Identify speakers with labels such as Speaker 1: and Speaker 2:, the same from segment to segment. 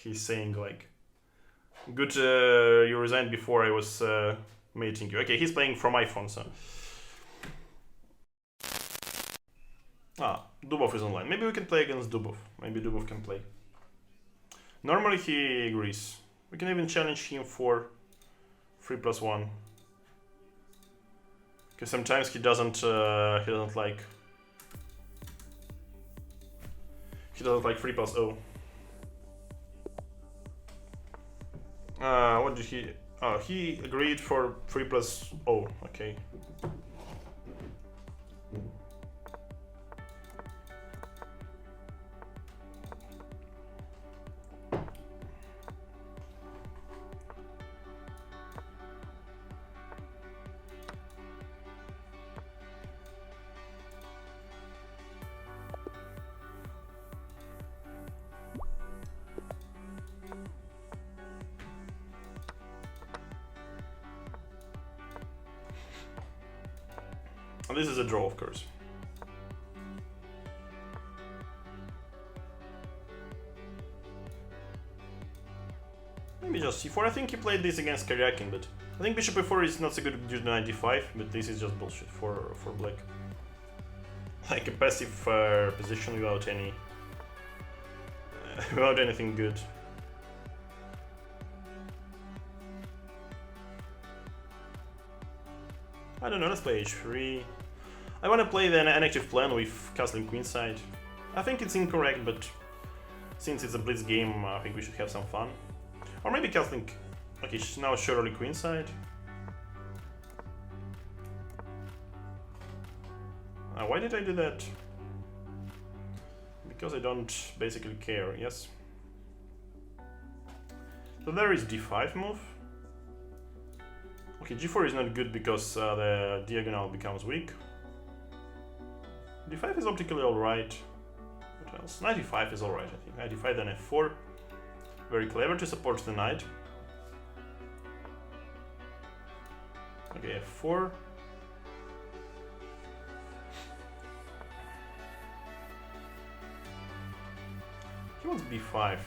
Speaker 1: he's saying like, good, you resigned before I was mating you. Okay, he's playing from iPhone, so. Dubov is online. Maybe we can play against Dubov. Maybe Dubov can play. Normally he agrees. We can even challenge him for 3+1. Because sometimes he doesn't like 3+0. What did he? Oh, he agreed for 3+0. Okay. And this is a draw, of course. Maybe just c4. I think he played this against Karyakin, but I think bishop e4 is not so good due to knight d5, but this is just bullshit for black. Like a passive position without any without anything good. I don't know, let's play h3. I want to play the inactive plan with castling queenside. I think it's incorrect, but since it's a blitz game, I think we should have some fun. Or maybe castling... Okay, now surely queenside. Why did I do that? Because I don't basically care, yes. So there is d5 move. Okay, g4 is not good because the diagonal becomes weak. d5 is optically alright. What else? Knight e5 is alright, I think. Knight e5 then f4. Very clever to support the knight. Okay, f4. He wants b5.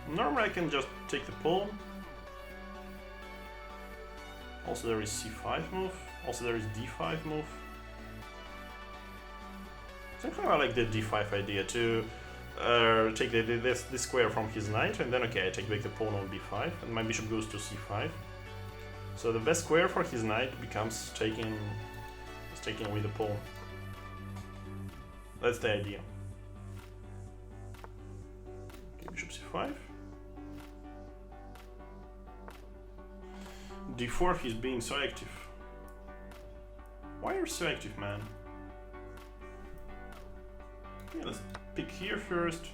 Speaker 1: Normally I can just take the pawn. Also there is c5 move. Also there is d5 move. Somehow I like the d5 idea to take this square from his knight, and then okay, I take back the pawn on b5, and my bishop goes to c5. So the best square for his knight becomes taking away the pawn. That's the idea. Okay, bishop c5. d4, he's being so active. Why are you so active, man? Yeah, let's pick here first.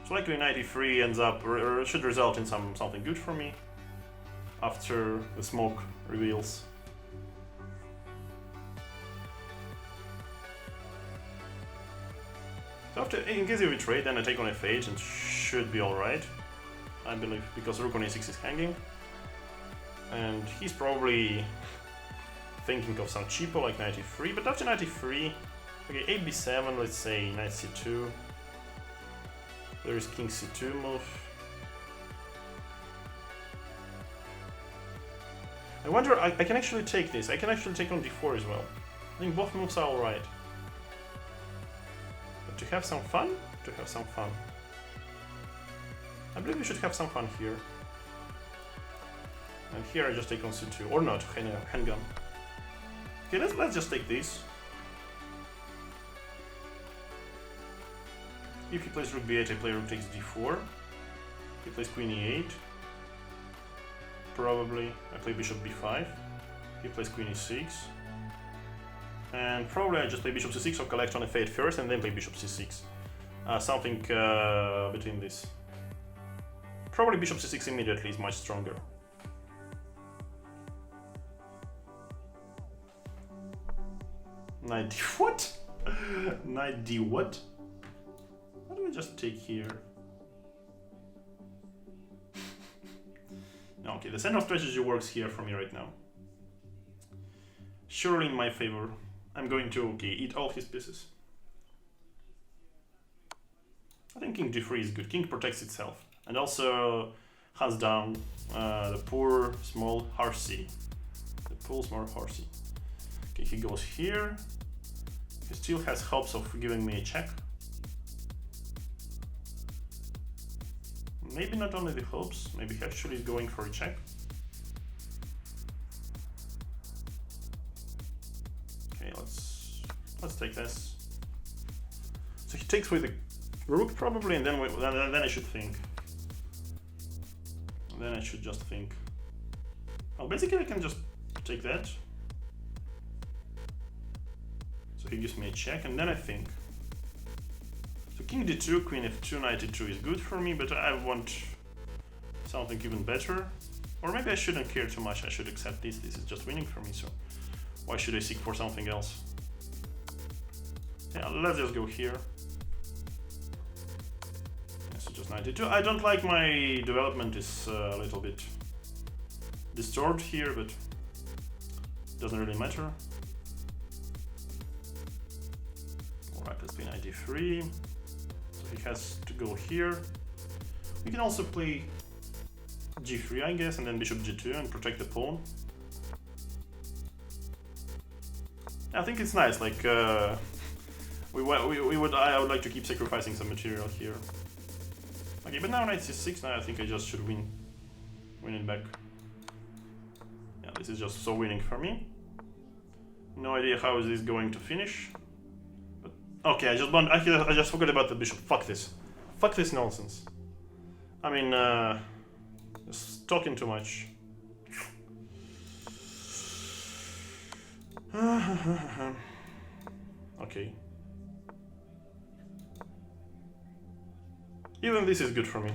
Speaker 1: So likely knight e3 ends up, should result in something good for me after the smoke reveals. So after, in case of a trade, then I take on f8 and should be alright, I believe, because rook on a6 is hanging. And he's probably thinking of some cheaper like knight e3, but after knight e3, okay, a b7, let's say knight c2. There is king c2 move. I wonder, I can actually take this. I can actually take on d4 as well. I think both moves are alright. But to have some fun? To have some fun. I believe we should have some fun here. And here I just take on c2, or not, handgun. Okay, let's just take this. If he plays rook b8, I play rook takes d4. He plays queen e8. Probably I play bishop b5. He plays queen e6. And probably I just play bishop c6 or collect on f8 first and then play bishop c6. Something between this. Probably bishop c6 immediately is much stronger. Knight d what? Knight d what? Why do we just take here? No, okay, the central strategy works here for me right now. Surely in my favor. I'm going to eat all his pieces. I think king d3 is good. King protects itself and also has down the poor small horsey. The poor small horsey. Okay, he goes here. He still has hopes of giving me a check. Maybe not only the hopes, maybe he actually is going for a check. Okay, let's take this. So he takes with the rook probably, and then I should think. Then I should just think. Well, basically I can just take that. So he gives me a check, and then I think. So king d2, queen f2, knight e2 is good for me, but I want something even better. Or maybe I shouldn't care too much, I should accept this. This is just winning for me, so why should I seek for something else? Yeah, let's just go here. Yeah, so just knight e2. I don't like my development is a little bit disturbed here, but it doesn't really matter. Alright, let's play knight d3. So he has to go here. We can also play g3, I guess, and then bishop g2 and protect the pawn. I think it's nice. Like I would like to keep sacrificing some material here. Okay, but now knight c6. Now I think I just should win it back. Yeah, this is just so winning for me. No idea how is this going to finish. But okay, I just forgot about the bishop. Fuck this. Fuck this nonsense. I mean, just talking too much. Okay. Even this is good for me.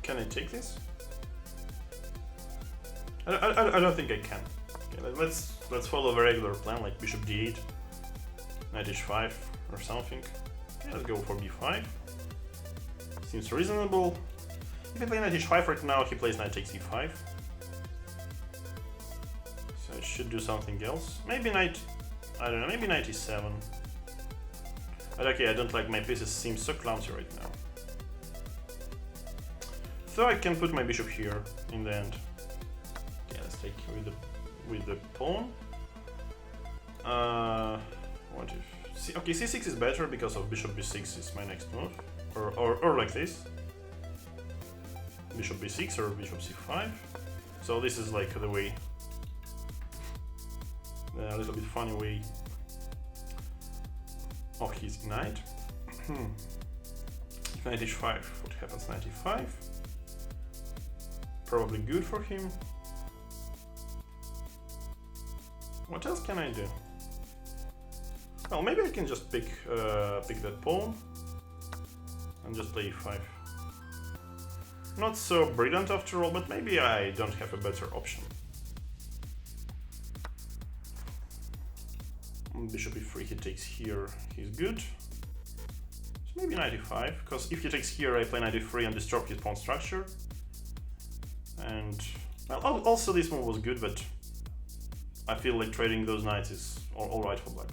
Speaker 1: Can I take this? I don't think I can. Okay, let's follow the regular plan, like bishop d8, knight h5 or something. Okay, let's go for b5. Seems reasonable. If I play knight h5 right now, he plays knight takes e5. So I should do something else. Maybe knight, I don't know, maybe knight e7. But okay, I don't like my pieces seem so clumsy right now. So I can put my bishop here in the end. Okay, let's take with the pawn. What if? Okay, c6 is better because of bishop b6 is my next move, or like this. Bishop b6 or bishop c5. So this is like the way, a little bit funny way of his knight. If knight h5, what happens? Knight e5. Probably good for him. What else can I do? Well, maybe I can just pick that pawn and just play e5. Not so brilliant after all, but maybe I don't have a better option. Bishop e3, he takes here, he's good. So maybe knight e5, because if he takes here, I play knight e3 and disturb his pawn structure. And well, also this move was good, but I feel like trading those knights is alright for black.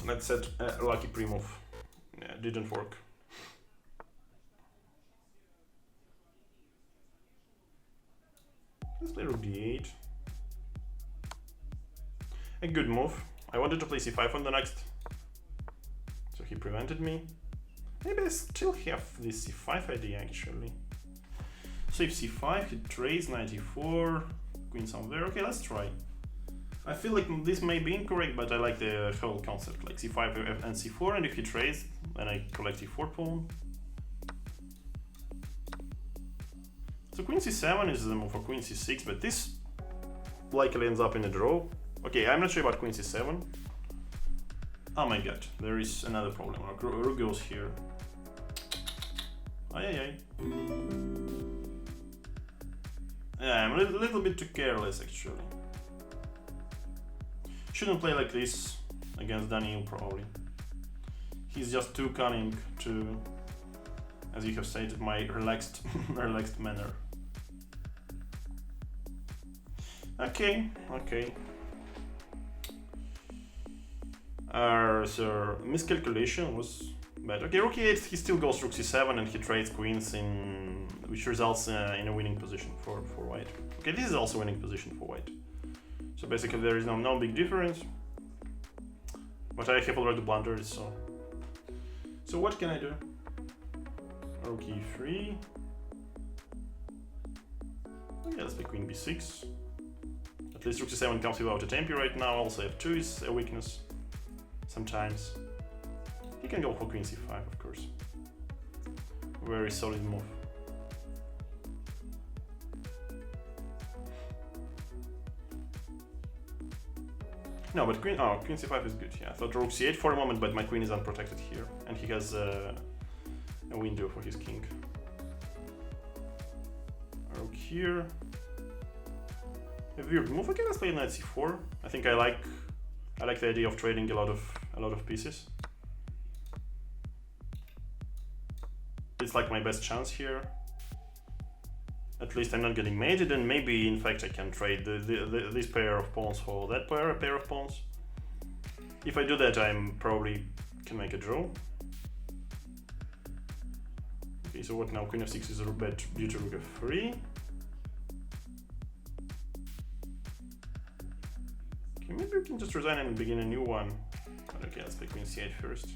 Speaker 1: Let's set a lucky pre-move. Yeah, didn't work. Let's play rook d8. A good move. I wanted to play c5 on the next, so he prevented me. Maybe I still have this c5 idea actually. So if c5, he trades, knight e4, queen somewhere. Okay, let's try. I feel like this may be incorrect, but I like the whole concept, like c5 and c4, and if he trades, then I collect e4 pawn. So queen c7 is the move for queen c6, but this likely ends up in a draw. Okay, I'm not sure about queen c7. Oh my god, there is another problem. Rook goes here. Ay. Yeah, I'm a little bit too careless actually. Shouldn't play like this against Daniil probably. He's just too cunning to, as you have stated, my relaxed manner. Okay. So miscalculation was bad. Okay, rook e8, he still goes rook c7 and he trades queens, which results in a winning position for white. Okay, this is also a winning position for white. So basically there is no big difference. But I have already blundered, so what can I do? Rook e3. Okay, let's play queen b6. At least rook c7 comes without a tempi right now. Also f2 is a weakness sometimes. He can go for queen c5, of course. Very solid move. No, but queen c5 is good. Yeah, I thought rook c8 for a moment, but my queen is unprotected here, and he has a window for his king. Rook here. A weird move. Okay, let's play knight c4. I think I like the idea of trading a lot of pieces. It's like my best chance here. At least I'm not getting mated, and maybe in fact I can trade this pair of pawns for that pair of pawns. If I do that, I'm probably can make a draw. Okay, so what now? Queen f6 is a rook bet due to rook f3. Okay, maybe we can just resign and begin a new one. But okay, let's play queen c8 first.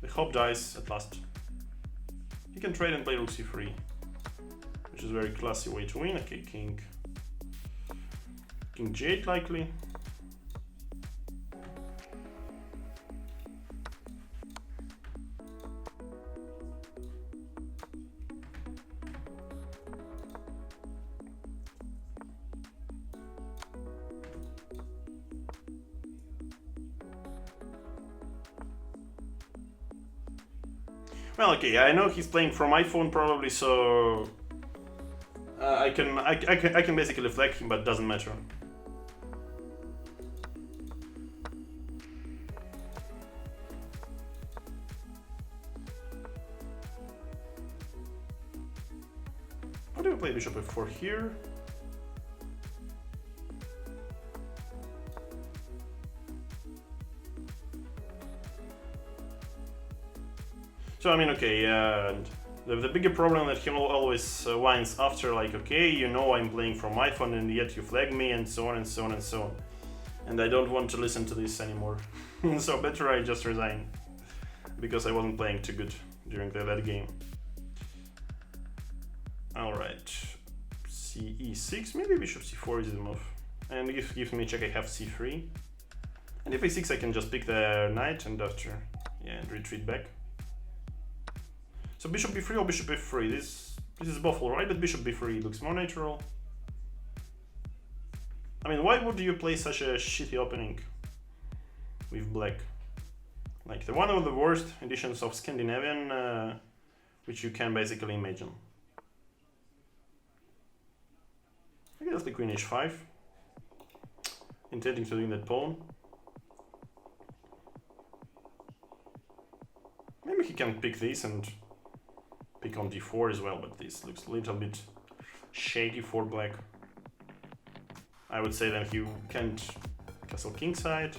Speaker 1: The hope dies at last. He can trade and play rook c3, which is a very classy way to win. Okay, king g8 likely. Well, okay, I know he's playing from iPhone probably, so I can basically flag him, but doesn't matter. How do we play bishop f4 here? So I mean, okay, the bigger problem that he always whines after, like, okay, you know I'm playing from iPhone and yet you flag me, and so on and so on and so on. And I don't want to listen to this anymore. So better I just resign, because I wasn't playing too good during that game. Alright, e6, maybe bishop c4 is the move. And if gives me a check, I have c3. And if a6, I can just pick the knight and after, yeah, and retreat back. So bishop b3 or bishop f3, this is both alright, but bishop b3 looks more natural. I mean, why would you play such a shitty opening with black? Like the one of the worst editions of Scandinavian, which you can basically imagine. Okay, let's play queen h5, intending to win that pawn. Maybe he can pick this and pick on d4 as well, but this looks a little bit shady for black. I would say that he can't castle kingside.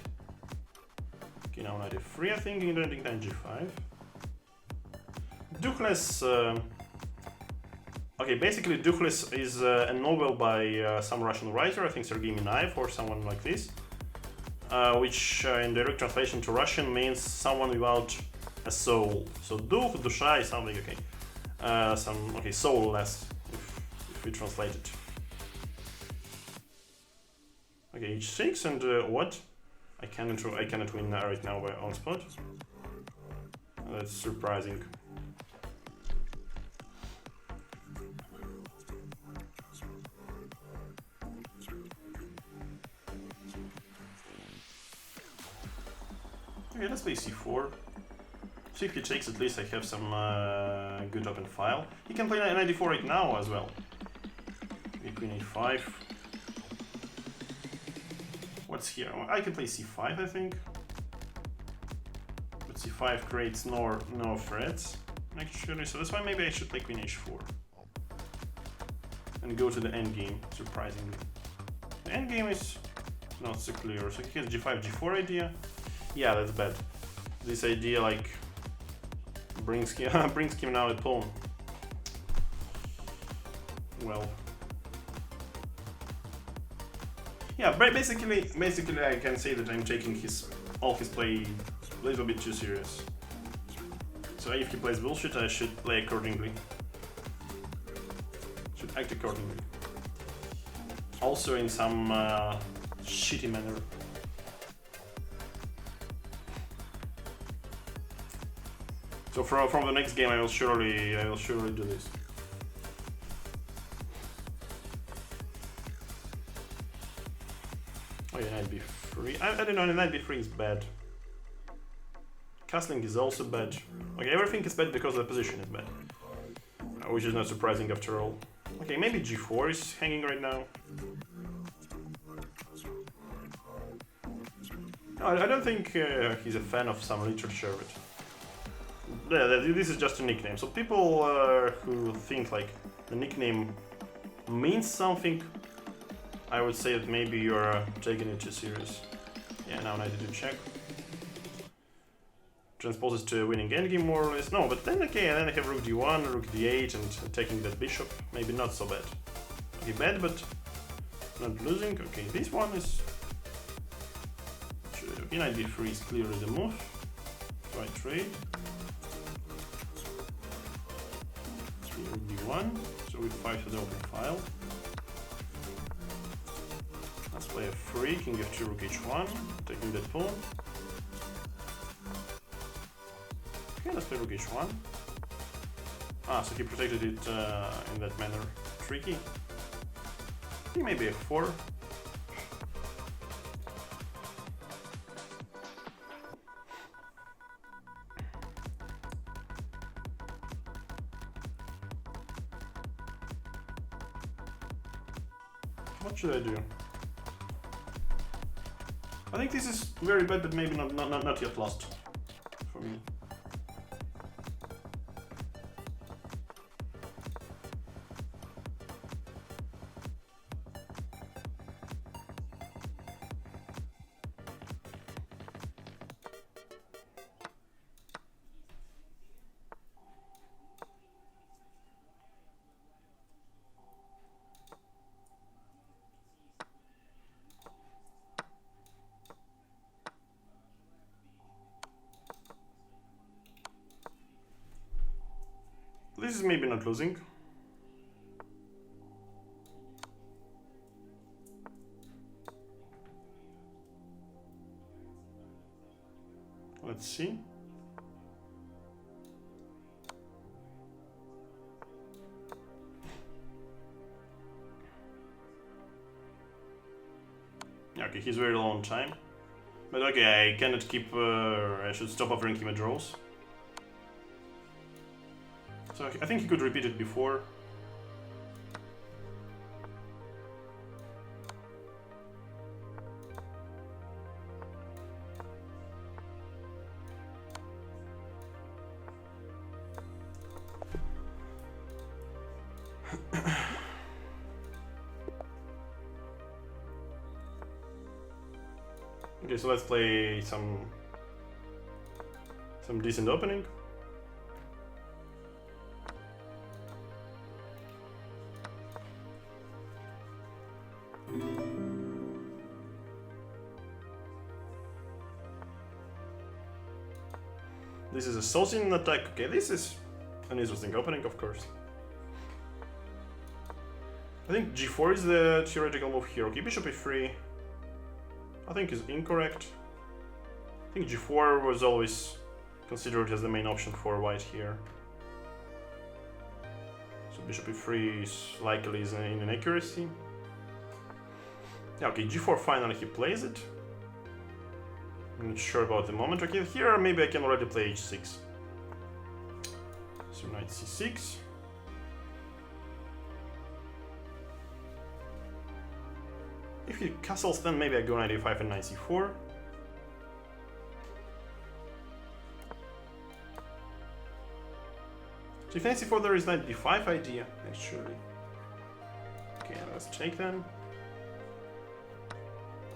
Speaker 1: Okay, now knight f3, I think, intending knight g5. Duchless Okay, basically Dukhlis is a novel by some Russian writer, I think Sergei Minaev or someone like this, which in direct translation to Russian means someone without a soul. So Dukh, Dusha is something, okay, soulless, if we translate it. Okay, h6 and what? I cannot win right now by on spot. That's surprising. Okay, let's play c4. See if he takes, at least I have some good open file. He can play knight d4 right now as well. Okay, queen a5. What's here? I can play c5, I think. But c5 creates no threats, actually, so that's why maybe I should play queen h4. And go to the endgame, surprisingly. The endgame is not so clear, so he has g5, g4 idea. Yeah, that's bad. This idea, like, brings him now a pawn. Well. Yeah, basically I can say that I'm taking all his play a little bit too serious. So if he plays bullshit, I should play accordingly. Should act accordingly. Also in some shitty manner. So from the next game, I will surely do this. Oh yeah, knight b3. I don't know, knight b3 is bad. Castling is also bad. Okay, everything is bad because the position is bad, which is not surprising after all. Okay, maybe g4 is hanging right now. No, I don't think he's a fan of some literature. This is just a nickname. So people who think like the nickname means something, I would say that maybe you're taking it too serious. Yeah, now knight to check. Transposes to a winning endgame more or less. No, but then okay, and then I have rook d1, rook d8, and taking that bishop. Maybe not so bad. Okay, bad, but not losing. Okay, this one is. Okay, knight b3 is clearly the move. Try trade. Rook d1, so we fight to the open file. Let's play f3, king f2, rook h1, taking that pawn. Okay, let's play rook h1. Ah, so he protected it in that manner. Tricky. I think maybe f4. What should I do? I think this is very bad, but maybe not yet lost for me. This is maybe not losing. Let's see. Okay, he's very low on time. But okay, I cannot keep... I should stop offering him a draws. So I think he could repeat it before. Okay, so let's play some decent opening. This is a Sozin attack. Okay, this is an interesting opening, of course. I think g4 is the theoretical move here. Okay, bishop e3 I think is incorrect. I think g4 was always considered as the main option for white here. So bishop e3 is likely is in inaccuracy. Yeah, okay, g4 finally he plays it. I'm not sure about the moment. Okay, here maybe I can already play h6. So knight c6. If he castles, then maybe I go knight a5 and knight c4. So if knight c4, there is knight d5 idea, actually. Okay, let's take then.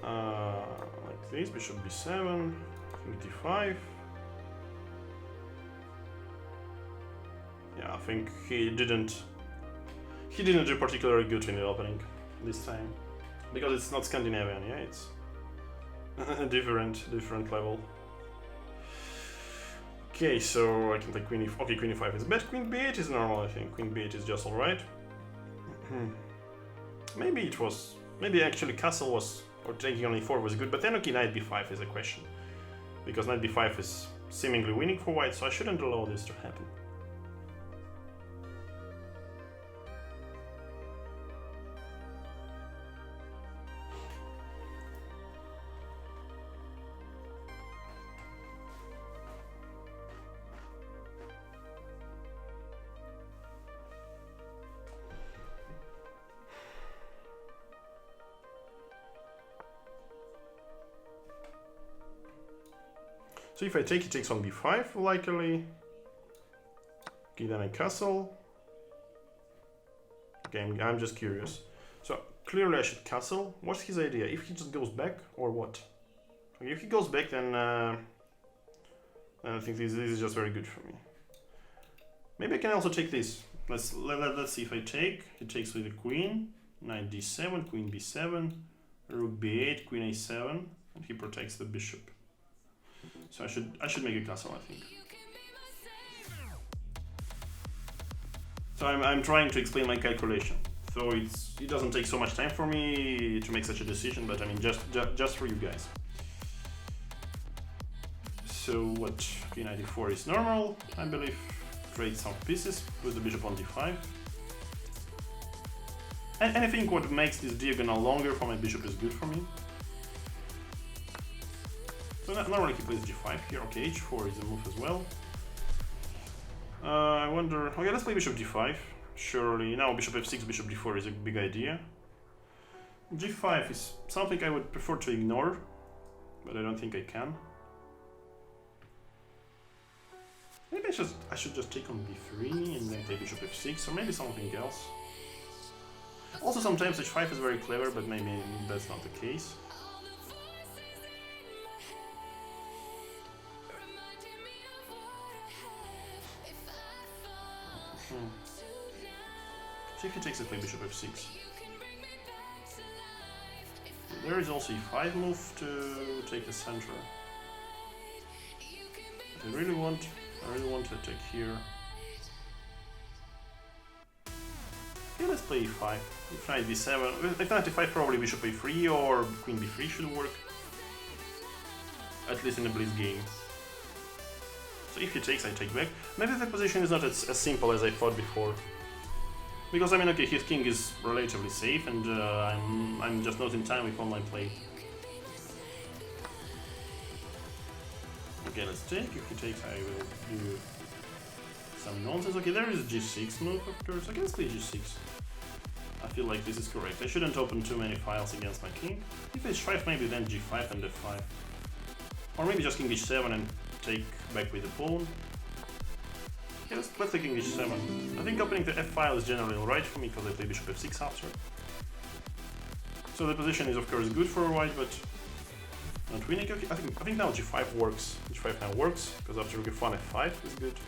Speaker 1: Like this, bishop b7, king d5. Yeah, I think he didn't do particularly good in the opening this time. Because it's not Scandinavian, yeah, it's a different level. Okay, so I can take queen e5. Okay, queen e5 is bad. Queen b8 is normal, I think. Queen b8 is just alright. Maybe actually castle was, or taking on e4 was good, but then okay, knight b5 is a question. Because knight b5 is seemingly winning for white, so I shouldn't allow this to happen. So if I take, he takes on b5, likely. Okay, then I castle. Okay, I'm just curious. So clearly I should castle. What's his idea? If he just goes back, or what? Okay, if he goes back, then I think this is just very good for me. Maybe I can also take this. Let's see if I take. He takes with the queen, knight d7, queen b7, rook b8, queen a7, and he protects the bishop. So I should make a castle, I think. So I'm trying to explain my calculation. So it doesn't take so much time for me to make such a decision, but I mean just for you guys. So what? Okay, knight d4 is normal, I believe. Trade some pieces with the bishop on d5. And I think what makes this diagonal longer for my bishop is good for me. So normally he plays g5 here. Okay, h4 is a move as well. I wonder. Okay, let's play bishop d5. Surely now bishop f6, bishop d4 is a big idea. g5 is something I would prefer to ignore, but I don't think I can. Maybe I should just take on b3 and then play bishop f6, or maybe something else. Also, sometimes h5 is very clever, but maybe that's not the case. So if he takes, I play bishop f6. There is also e5 move to take the center. But I really want to attack here. Okay, let's play e5. If knight b7, if knight e5, probably bishop a3 or queen b3 should work. At least in a Blitz game. So if he takes, I take back. Maybe the position is not as simple as I thought before. Because I mean, okay, his king is relatively safe, and I'm just not in time with online play. Okay, let's take. If he takes, I will do some nonsense. Okay, there is a g6 move, of course. Okay, let's play g6. I feel like this is correct. I shouldn't open too many files against my king. If h5, maybe then g5 and f5. Or maybe just king h7 and take back with the pawn. Okay, let's take king h7. I think opening the f file is generally alright for me because I play bishop f6 after. So the position is of course good for white, but not winning. Okay, I think now g5 works. H5 now works because after rook f1, f5 is good.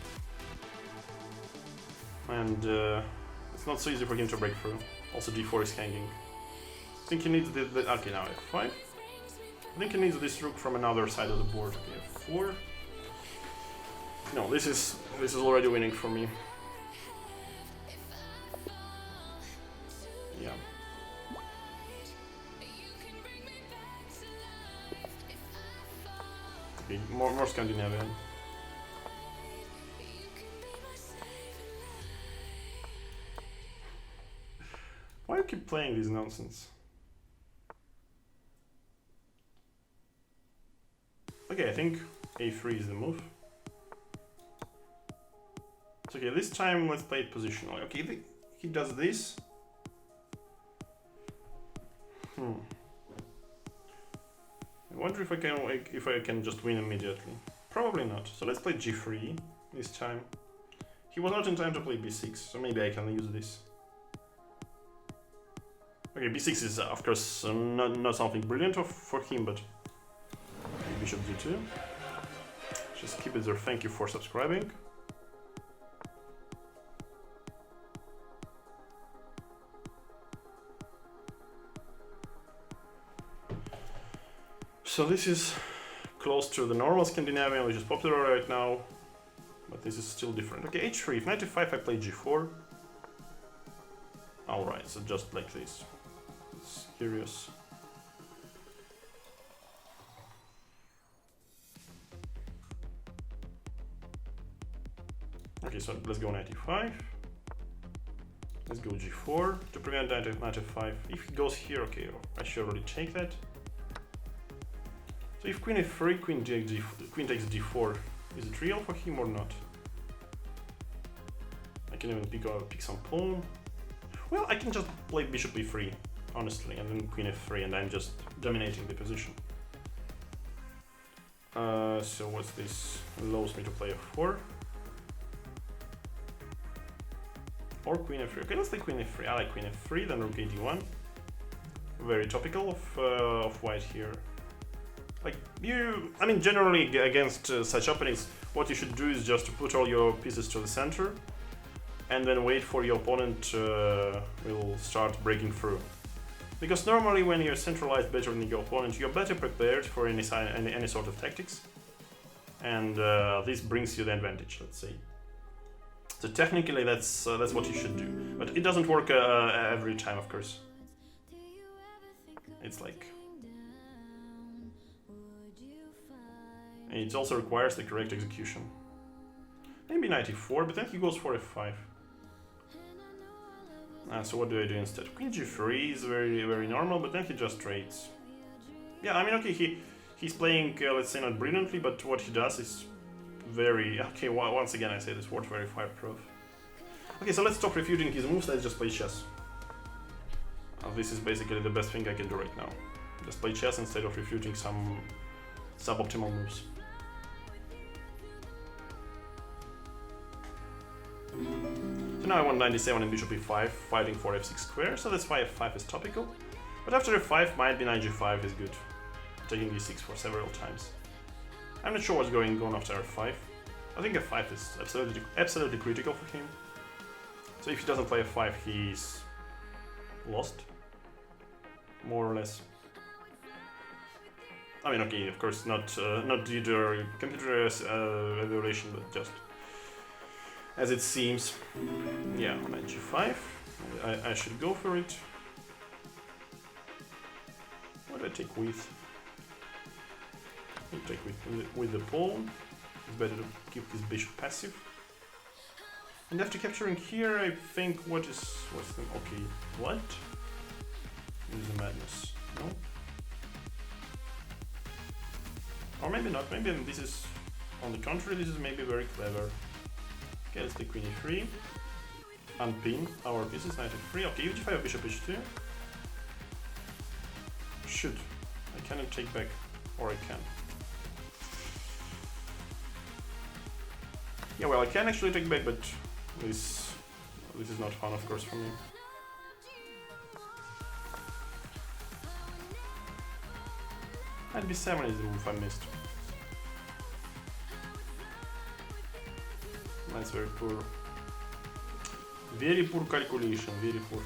Speaker 1: And it's not so easy for him to break through. Also d4 is hanging. I think he needs the okay, now f5. I think he needs this rook from another side of the board. Okay, f4. No, this is already winning for me. Yeah. Okay, more Scandinavian. Why do you keep playing this nonsense? Okay, I think a3 is the move. So okay, this time let's play it positionally. Okay, he does this. I wonder if I can just win immediately. Probably not. So let's play g3 this time. He was not in time to play b6, so maybe I can use this. Okay, b6 is of course not something brilliant for him, but bishop d2. Just keep it there. Thank you for subscribing. So this is close to the normal Scandinavian, which is popular right now, but this is still different. Okay, h3. If knight f5, I play g4. Alright, so just like this. It's curious. Okay, so let's go knight e5. Let's go g4 to prevent knight f5. If he goes here, okay, I should already take that. So if queen f3, queen takes d4, is it real for him or not? I can even pick some pawn. Well, I can just play bishop e3, honestly, and then queen f3, and I'm just dominating the position. So what's this? Allows me to play f4. Or queen f3. Okay, let's play queen f3. I like queen f3, then rook d1. Very topical of white here. Like, I mean, generally against such openings, what you should do is just to put all your pieces to the center and then wait for your opponent will start breaking through. Because normally when you're centralized better than your opponent, you're better prepared for any sort of tactics. And this brings you the advantage, let's say. So technically that's what you should do. But it doesn't work every time, of course. It's like... It also requires the correct execution. Maybe knight e4, but then he goes for f5. So what do I do instead? Queen g3 is very normal, but then he just trades. Yeah, I mean, okay, he's playing, let's say, not brilliantly, but what he does is very... Okay, once again I say this word, very fireproof. Okay, so let's stop refuting his moves, let's just play chess. This is basically the best thing I can do right now. Just play chess instead of refuting some suboptimal moves. So now I want 97 and bishop e5, fighting for f6 square, so that's why f5 is topical. But after f5, might be knight g5 is good, taking e6 for several times. I'm not sure what's going on after f5. I think f5 is absolutely critical for him. So if he doesn't play f5, he's lost, more or less. I mean, okay, of course, not due to computer evaluation, but just as it seems. Yeah, knight g5. I should go for it. What do I take with? I'll take with the pawn. It's better to keep his bishop passive. And after capturing here, I think what's the... Okay, what? This is a madness. No? Or maybe not. Maybe this is... On the contrary, this is maybe very clever. Okay, let's take queen e3. Unpin our pieces, knight f3. Okay, e5, bishop h2. Should. I cannot take back. Or I can. Yeah, well, I can actually take back, but this is not fun, of course, for me. Knight b7 is the move I missed. That's very poor. Very poor calculation, very poor.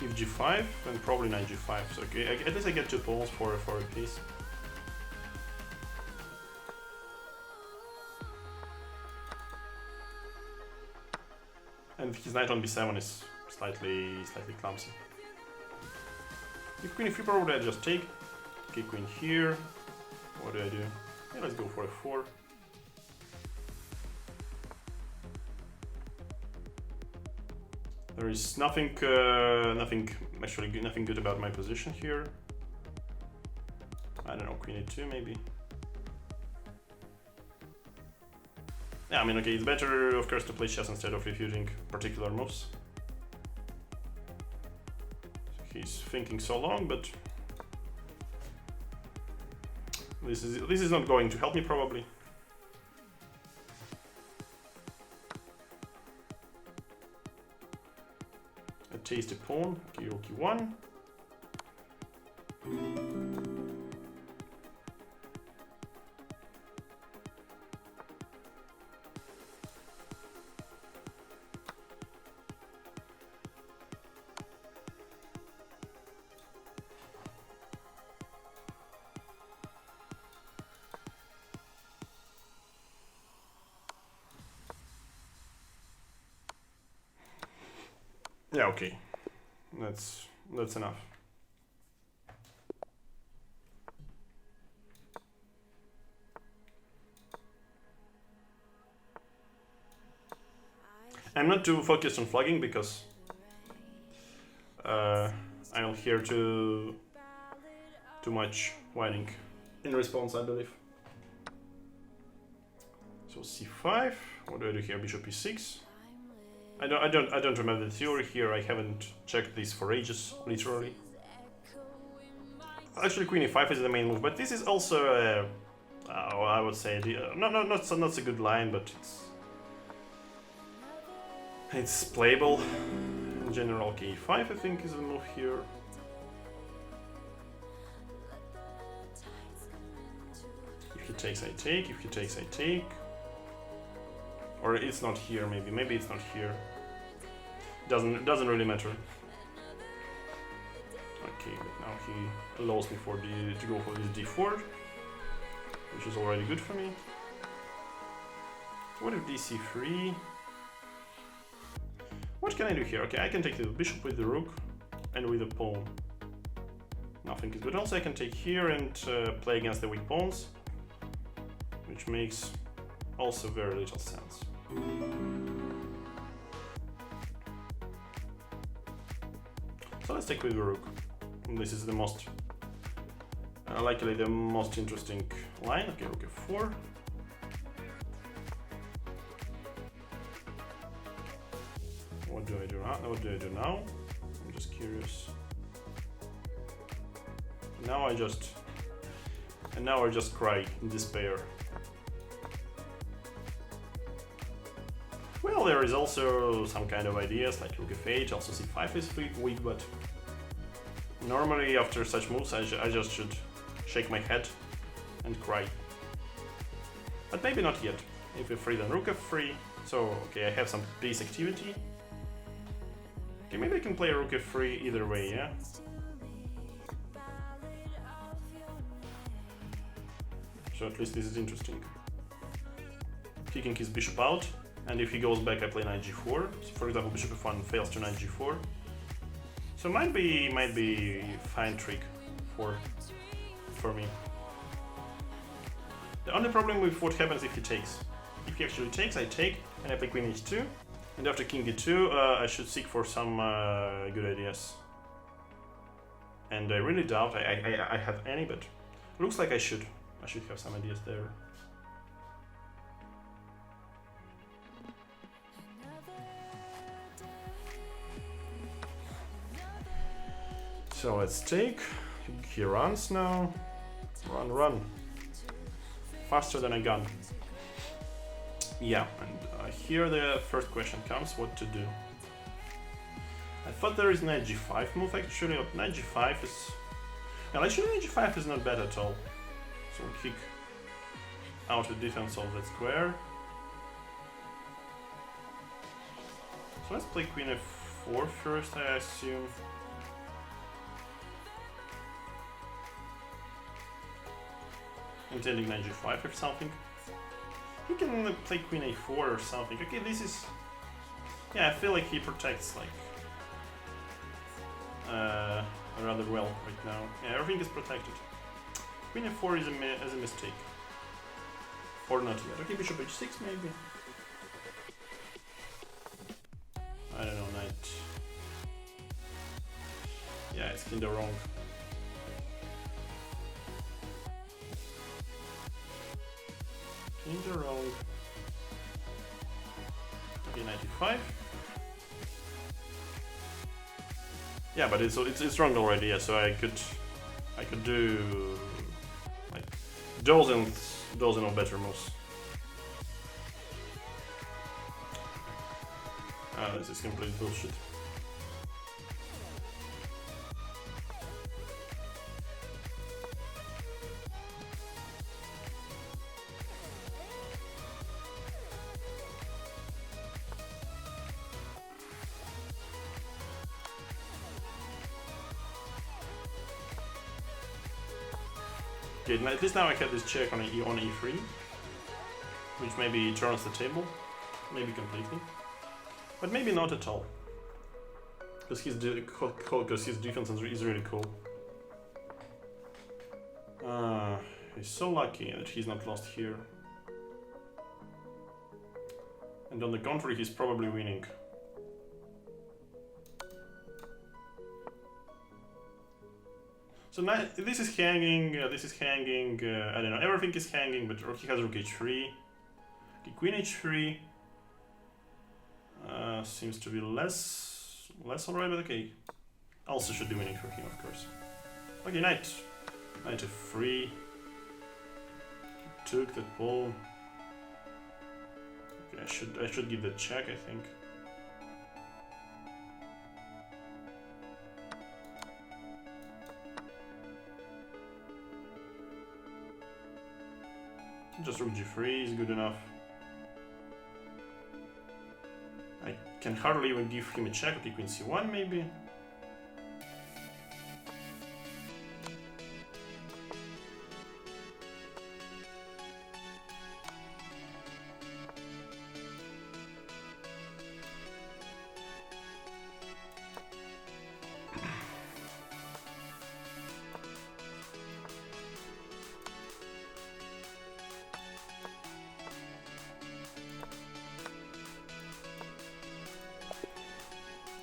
Speaker 1: If g5, then probably knight g5. So okay, at least I get 2 pawns for a piece. And his knight on b7 is slightly clumsy. If queen e3, probably I just take. Okay, queen here. What do I do? Yeah, let's go for a4. There is nothing good about my position here. I don't know, queen e2 maybe. Yeah, I mean, okay, it's better, of course, to play chess instead of refuting particular moves. He's thinking so long, but this is not going to help me probably. I taste a pawn. Okay, rook e1. Yeah, okay. That's enough. I'm not too focused on flagging because I'll hear too much whining in response, I believe. So c5. What do I do here? Bishop e6. I don't remember the theory here. I haven't checked this for ages, literally. Actually, queen e5 is the main move, but this is also I would say not so good line, but it's playable. In general, k5 I think is the move here. If he takes, I take. If he takes, I take. Or it's not here, maybe it's not here. Doesn't really matter. Okay, but now he allows me to go for this d4, which is already good for me. What if dc3? What can I do here? Okay, I can take the bishop with the rook and with the pawn. Nothing is good. Also, I can take here and play against the weak pawns, which makes also very little sense. So let's take with the rook. This is the most likely the most interesting line. Okay, rook f4. What do I do now? What do I do now? I'm just curious. Now I just cry in despair. Well, there is also some kind of ideas like rook f8, also c5 is weak, but normally after such moves I just should shake my head and cry. But maybe not yet. If f3 then rook f3, so okay, I have some piece activity. Okay, maybe I can play rook f3 either way, yeah? So at least this is interesting. Kicking his bishop out. And if he goes back, I play knight g4. So for example, bishop f1 fails to knight g4. So might be fine trick for me. The only problem with what happens if he takes. If he actually takes, I take, and I play queen h2. And after king e2, I should seek for some good ideas. And I really doubt I have any, but looks like I should have some ideas there. So let's take. He runs now. Run. Faster than a gun. Yeah, and here the first question comes, what to do. I thought there is knight g5 move actually, but knight g5 is... Well, actually knight g5 is not bad at all. So we'll kick out the defense of that square. So let's play queen f4 first, I assume. intending knight g5 or something. He can play queen a4 or something. Okay, this is... Yeah, I feel like he protects, like... rather well right now. Yeah, everything is protected. Queen a4 is a mistake. Or not yet. Okay, bishop h6 maybe. I don't know, knight. Yeah, it's kinda wrong. Kinda wrong. Okay, knight e5. Yeah, but it's wrong already. Yeah, so I could do like dozen of better moves. This is complete bullshit. Okay, at least now I have this check on e3, which maybe turns the table, maybe completely, but maybe not at all, because his defense is really cool. He's so lucky that he's not lost here, and on the contrary, he's probably winning. So now this is hanging, I don't know, everything is hanging, but he has rook h3. Okay, queen h3 seems to be less alright, but okay. Also should be winning for him, of course. Okay, knight f3. Took that ball. Okay, I should give the check, I think. Just rook g3 is good enough. I can hardly even give him a check. Okay, queen c1 maybe.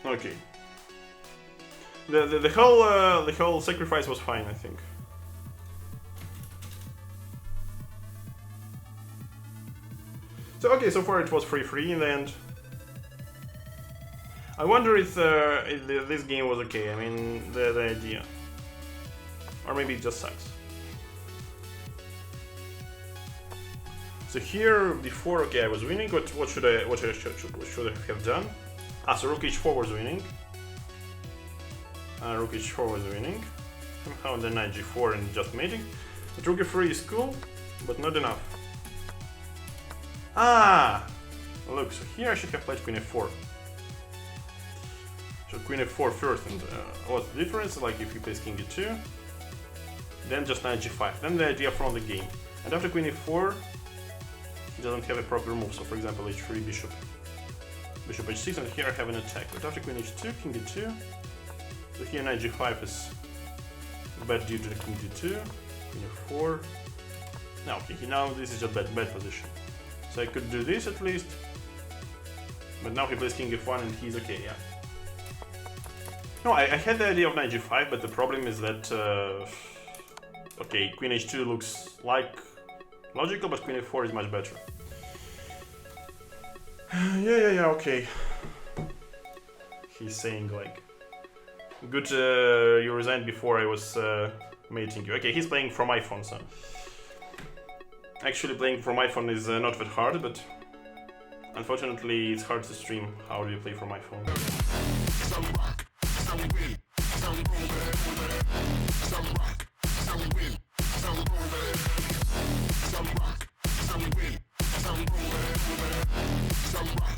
Speaker 1: Okay. The whole sacrifice was fine, I think. So okay, so far it was 3-3 in the end. I wonder if this game was okay. I mean, the idea, or maybe it just sucks. So here before, okay, I was winning. What should I have done? So rook h4 was winning. Rook h4 was winning. Somehow then knight g4 and just mating. But rook f3 is cool, but not enough. Look, so here I should have played queen f4. So queen f4 first, and what's the difference? Like if he plays king e2, then just knight g5. Then the idea from the game. And after queen e4, he doesn't have a proper move. So for example, h3, bishop h6, and here I have an attack. But after queen h2, king d2. So here knight g5 is bad due to the king d2, queen f4. Now, okay, now this is just bad position. So I could do this at least. But now he plays king f1 and he's okay, yeah. No, I had the idea of knight g5, but the problem is that okay, queen h2 looks like logical, but queen f4 is much better. Yeah, okay. He's saying like, good, you resigned before I was mating you. Okay, he's playing from iPhone, so actually playing from iPhone is not that hard, but unfortunately it's hard to stream. How do you play from iPhone? Some rock, some weed, some some rock, some weed, some some rock, some weed, some rock.